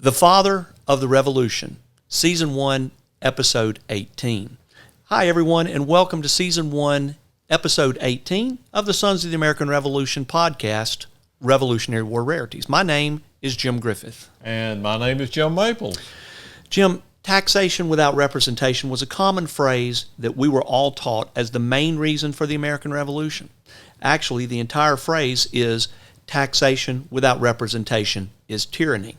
The Father of the Revolution, Season 1, Episode 18. Hi, everyone, and welcome to Season 1, Episode 18 of the Sons of the American Revolution podcast, Revolutionary War Rarities. My name is Jim Griffith. And my name is Jim Maples. Jim, taxation without representation was a common phrase that we were all taught as the main reason for the American Revolution. Actually, the entire phrase is taxation without representation is tyranny.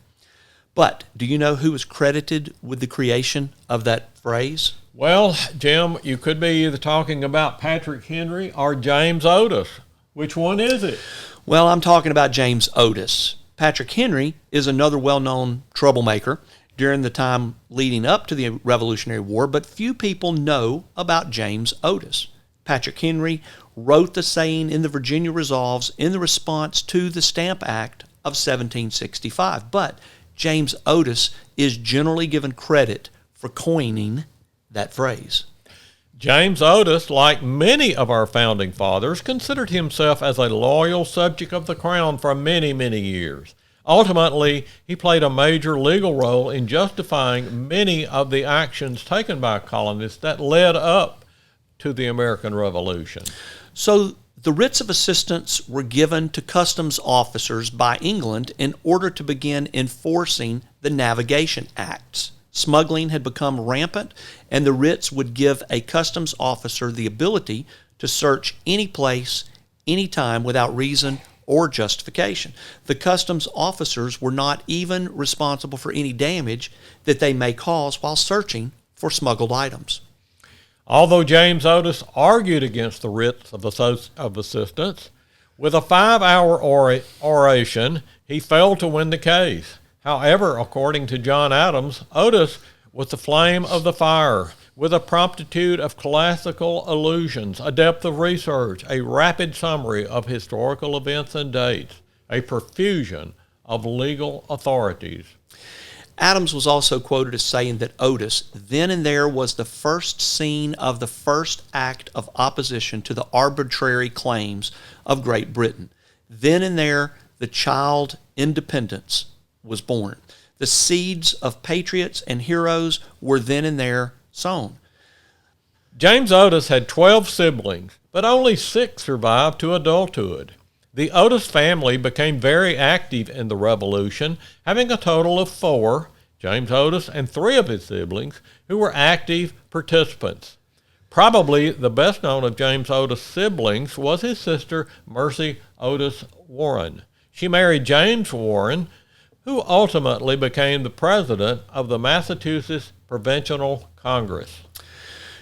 But do you know who is credited with the creation of that phrase? Well, Jim, you could be either talking about Patrick Henry or James Otis. Which one is it? Well, I'm talking about James Otis. Patrick Henry is another well-known troublemaker during the time leading up to the Revolutionary War, but few people know about James Otis. Patrick Henry wrote the saying in the Virginia Resolves in the response to the Stamp Act of 1765, but James Otis is generally given credit for coining that phrase. James Otis, like many of our founding fathers, considered himself as a loyal subject of the crown for many, many years. Ultimately, he played a major legal role in justifying many of the actions taken by colonists that led up to the American Revolution. So the writs of assistance were given to customs officers by England in order to begin enforcing the Navigation Acts. Smuggling had become rampant, and the writs would give a customs officer the ability to search any place, any time, without reason or justification. The customs officers were not even responsible for any damage that they may cause while searching for smuggled items. Although James Otis argued against the writs of assistance, with a 5-hour oration, he failed to win the case. However, according to John Adams, Otis was the flame of the fire, with a promptitude of classical allusions, a depth of research, a rapid summary of historical events and dates, a profusion of legal authorities. Adams was also quoted as saying that Otis, then and there, was the first scene of the first act of opposition to the arbitrary claims of Great Britain. Then and there, the child independence was born. The seeds of patriots and heroes were then and there sown. James Otis had 12 siblings, but only 6 survived to adulthood. The Otis family became very active in the Revolution, having a total of 4, James Otis and 3 of his siblings, who were active participants. Probably the best known of James Otis' siblings was his sister, Mercy Otis Warren. She married James Warren, who ultimately became the president of the Massachusetts Provincial Congress.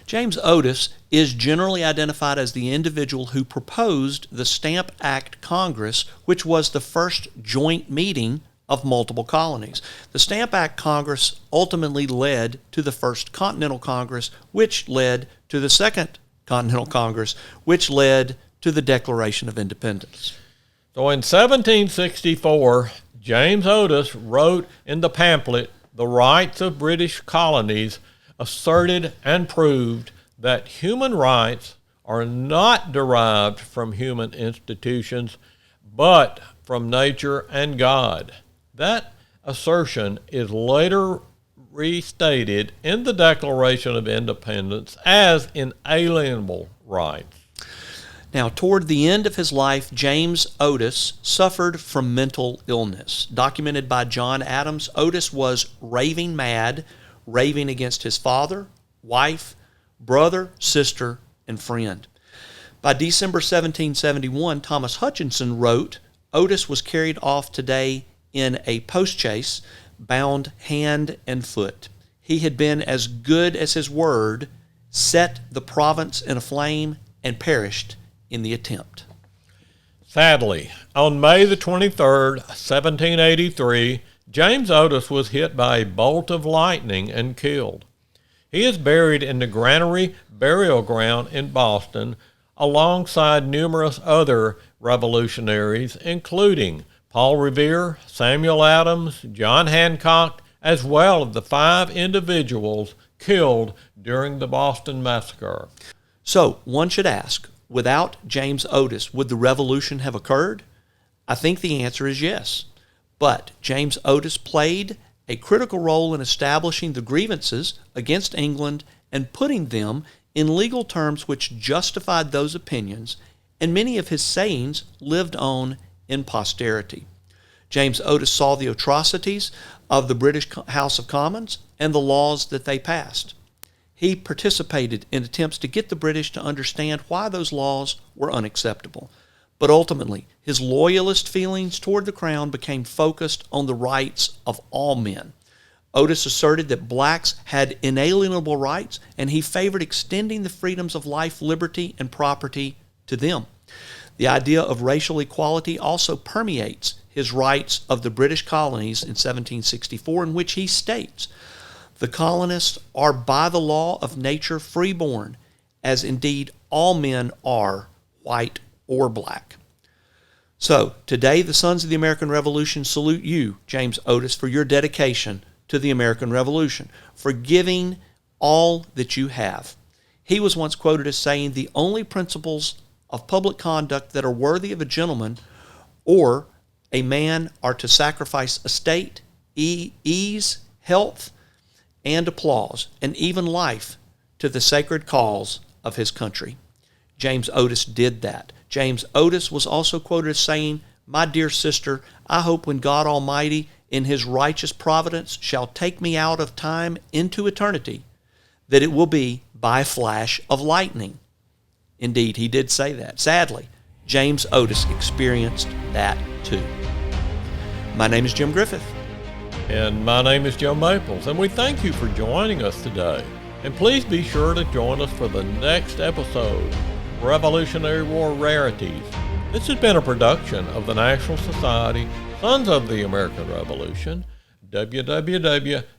James Otis is generally identified as the individual who proposed the Stamp Act Congress, which was the first joint meeting of multiple colonies. The Stamp Act Congress ultimately led to the First Continental Congress, which led to the Second Continental Congress, which led to the Declaration of Independence. So in 1764, James Otis wrote in the pamphlet, "The Rights of British Colonies," asserted and proved that human rights are not derived from human institutions, but from nature and God. That assertion is later restated in the Declaration of Independence as inalienable rights. Now, toward the end of his life, James Otis suffered from mental illness. Documented by John Adams, Otis was raving mad, raving against his father, wife, brother, sister, and friend. By December 1771, Thomas Hutchinson wrote, Otis was carried off today in a postchaise, bound hand and foot. He had been as good as his word, set the province in a flame, and perished in the attempt. Sadly, on May the 23rd, 1783, James Otis was hit by a bolt of lightning and killed. He is buried in the Granary Burial Ground in Boston, alongside numerous other revolutionaries, including Paul Revere, Samuel Adams, John Hancock, as well as the 5 individuals killed during the Boston Massacre. So, one should ask, without James Otis, would the revolution have occurred? I think the answer is yes. But James Otis played a critical role in establishing the grievances against England and putting them in legal terms which justified those opinions, and many of his sayings lived on in posterity. James Otis saw the atrocities of the British House of Commons and the laws that they passed. He participated in attempts to get the British to understand why those laws were unacceptable. But ultimately, his loyalist feelings toward the crown became focused on the rights of all men. Otis asserted that blacks had inalienable rights, and he favored extending the freedoms of life, liberty, and property to them. The idea of racial equality also permeates his Rights of the British Colonies in 1764, in which he states, "The colonists are by the law of nature freeborn, as indeed all men are, white or black." So, today the Sons of the American Revolution salute you, James Otis, for your dedication to the American Revolution, for giving all that you have. He was once quoted as saying, "The only principles of public conduct that are worthy of a gentleman or a man are to sacrifice estate, ease, health, and applause, and even life to the sacred cause of his country." James Otis did that. James Otis was also quoted as saying, "My dear sister, I hope when God Almighty in his righteous providence shall take me out of time into eternity, that it will be by a flash of lightning." Indeed, he did say that. Sadly, James Otis experienced that too. My name is Jim Griffith. And my name is Joe Maples, and we thank you for joining us today. And please be sure to join us for the next episode, Revolutionary War Rarities. This has been a production of the National Society, Sons of the American Revolution, www.sar.org.